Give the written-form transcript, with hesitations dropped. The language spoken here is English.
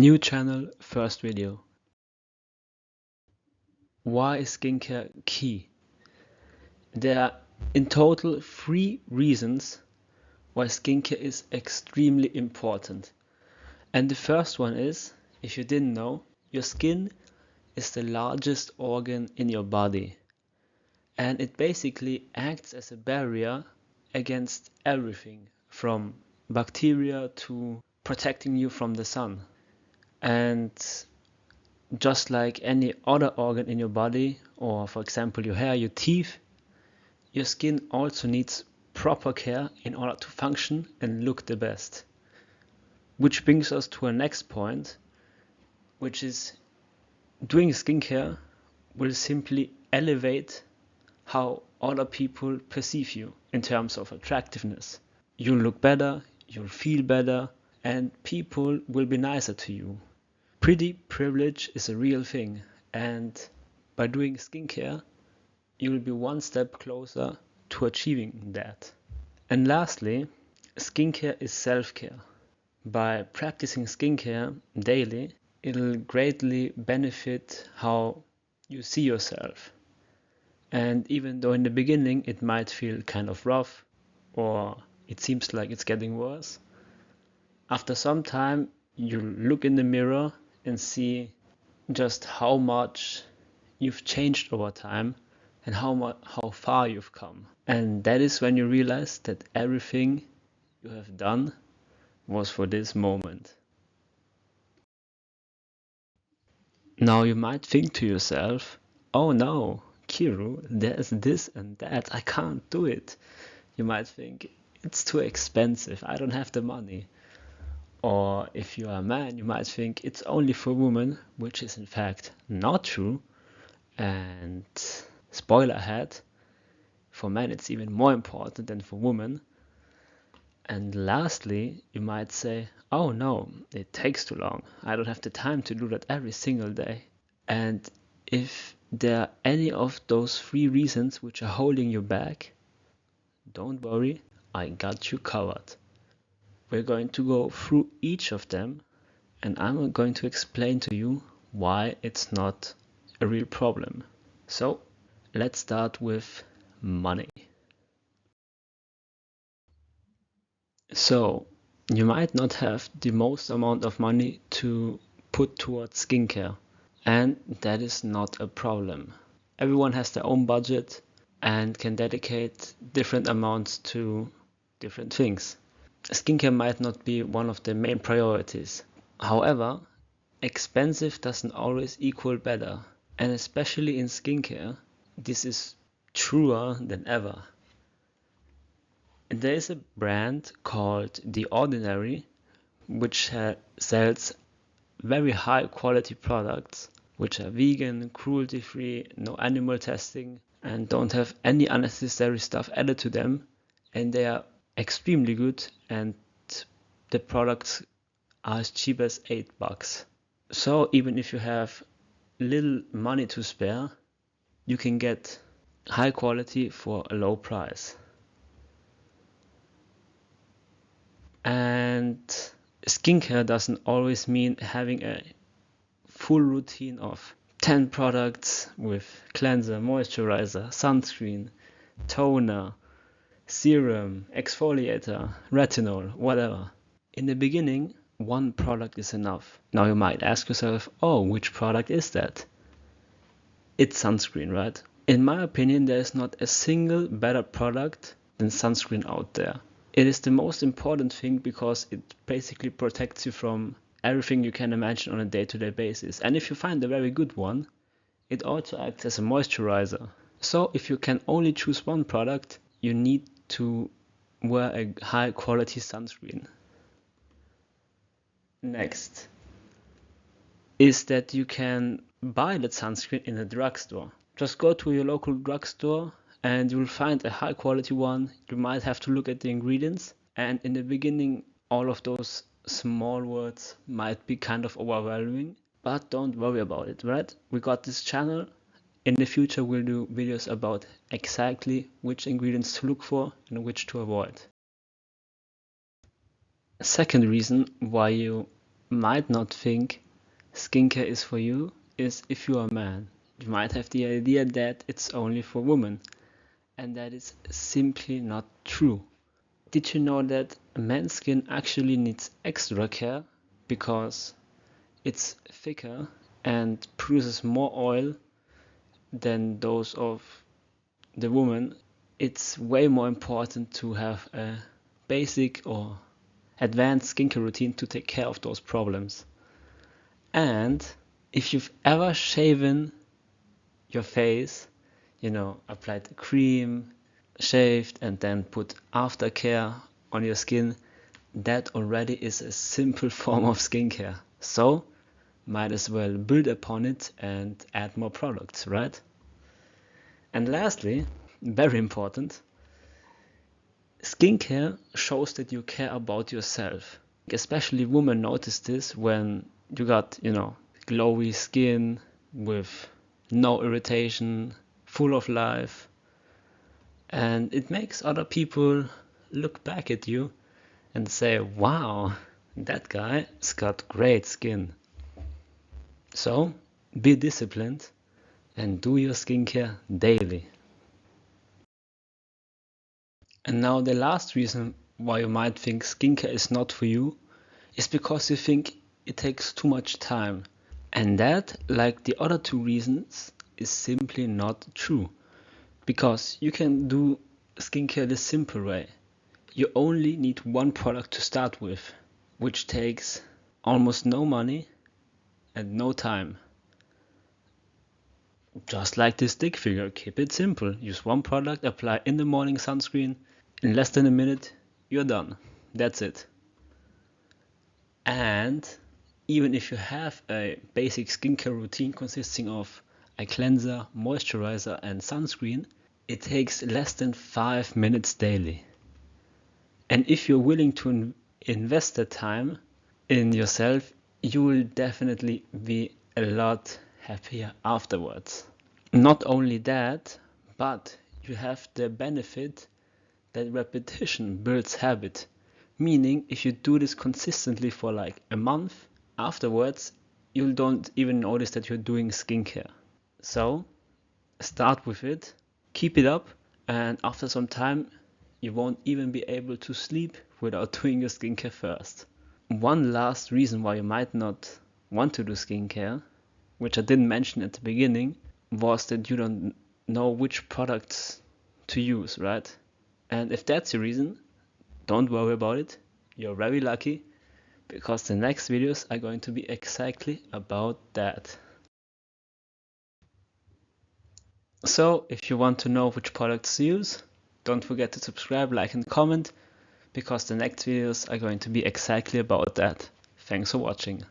New channel, first video. Why is skincare key? There are in total 3 reasons why skincare is extremely important. And the first one is, if you didn't know, your skin is the largest organ in your body. And it basically acts as a barrier against everything, from bacteria to protecting you from the sun. And just like any other organ in your body, or for example your hair, your teeth, your skin also needs proper care in order to function and look the best. Which brings us to our next point, which is doing skincare will simply elevate how other people perceive you in terms of attractiveness. You'll look better, you'll feel better, and people will be nicer to you. Pretty privilege is a real thing, and by doing skincare, you will be one step closer to achieving that. And lastly, skincare is self-care. By practicing skincare daily, it'll greatly benefit how you see yourself. And even though in the beginning it might feel kind of rough, or it seems like it's getting worse, after some time you look in the mirror and see just how much you've changed over time and how far you've come. And that is when you realize that everything you have done was for this moment. Now you might think to yourself, oh no, Kiru, there's this and that, I can't do it. You might think, it's too expensive, I don't have the money. Or if you are a man, you might think it's only for women, which is in fact not true. And spoiler ahead, for men it's even more important than for women. And lastly, you might say, oh no, it takes too long. I don't have the time to do that every single day. And if there are any of those 3 reasons which are holding you back, don't worry, I got you covered. We're going to go through each of them, and I'm going to explain to you why it's not a real problem. So let's start with money. So you might not have the most amount of money to put towards skincare, and that is not a problem. Everyone has their own budget and can dedicate different amounts to different things. Skincare might not be one of the main priorities. However, expensive doesn't always equal better. And especially in skincare, this is truer than ever. There is a brand called The Ordinary, which sells very high quality products, which are vegan, cruelty free, no animal testing, and don't have any unnecessary stuff added to them. And they are extremely good, and the products are as cheap as $8. So even if you have little money to spare, you can get high quality for a low price. And skincare doesn't always mean having a full routine of 10 products with cleanser, moisturizer, sunscreen, toner, serum, exfoliator, retinol, whatever. In the beginning, one product is enough. Now you might ask yourself, oh, which product is that? It's sunscreen, right? In my opinion, there is not a single better product than sunscreen out there. It is the most important thing because it basically protects you from everything you can imagine on a day-to-day basis. And if you find a very good one, it also acts as a moisturizer. So if you can only choose one product, you need to wear a high quality sunscreen. Next is that you can buy that sunscreen in a drugstore. Just go to your local drugstore and you'll find a high quality one. You might have to look at the ingredients, and in the beginning all of those small words might be kind of overwhelming, but don't worry about it, right? We got this channel. In the future we'll do videos about exactly which ingredients to look for and which to avoid. Second reason why you might not think skincare is for you is if you are a man. You might have the idea that it's only for women, and that is simply not true. Did you know that a man's skin actually needs extra care because it's thicker and produces more oil than those of the woman? It's way more important to have a basic or advanced skincare routine to take care of those problems. And if you've ever shaven your face, applied the cream, shaved, and then put aftercare on your skin, that already is a simple form of skincare. So might as well build upon it and add more products, right? And lastly, very important, skincare shows that you care about yourself. Especially women notice this when you got, glowy skin with no irritation, full of life. And it makes other people look back at you and say, wow, that guy's got great skin. So be disciplined and do your skincare daily. And now the last reason why you might think skincare is not for you is because you think it takes too much time. And that, like the other two reasons, is simply not true. Because you can do skincare the simple way. You only need one product to start with, which takes almost no money and no time. Just like this stick figure, keep it simple. Use one product, apply in the morning sunscreen. In less than a minute, you're done. That's it. And even if you have a basic skincare routine consisting of a cleanser, moisturizer, and sunscreen, it takes less than 5 minutes daily. And if you're willing to invest the time in yourself, you will definitely be a lot happier afterwards. Not only that, but you have the benefit that repetition builds habit. Meaning, if you do this consistently for like a month, afterwards, you don't even notice that you're doing skincare. So, start with it, keep it up, and after some time, you won't even be able to sleep without doing your skincare first. One last reason why you might not want to do skincare, which I didn't mention at the beginning, was that you don't know which products to use, right? And if that's your reason, don't worry about it. You're very lucky, because the next videos are going to be exactly about that. So if you want to know which products to use, don't forget to subscribe, like, and comment, because the next videos are going to be exactly about that. Thanks for watching.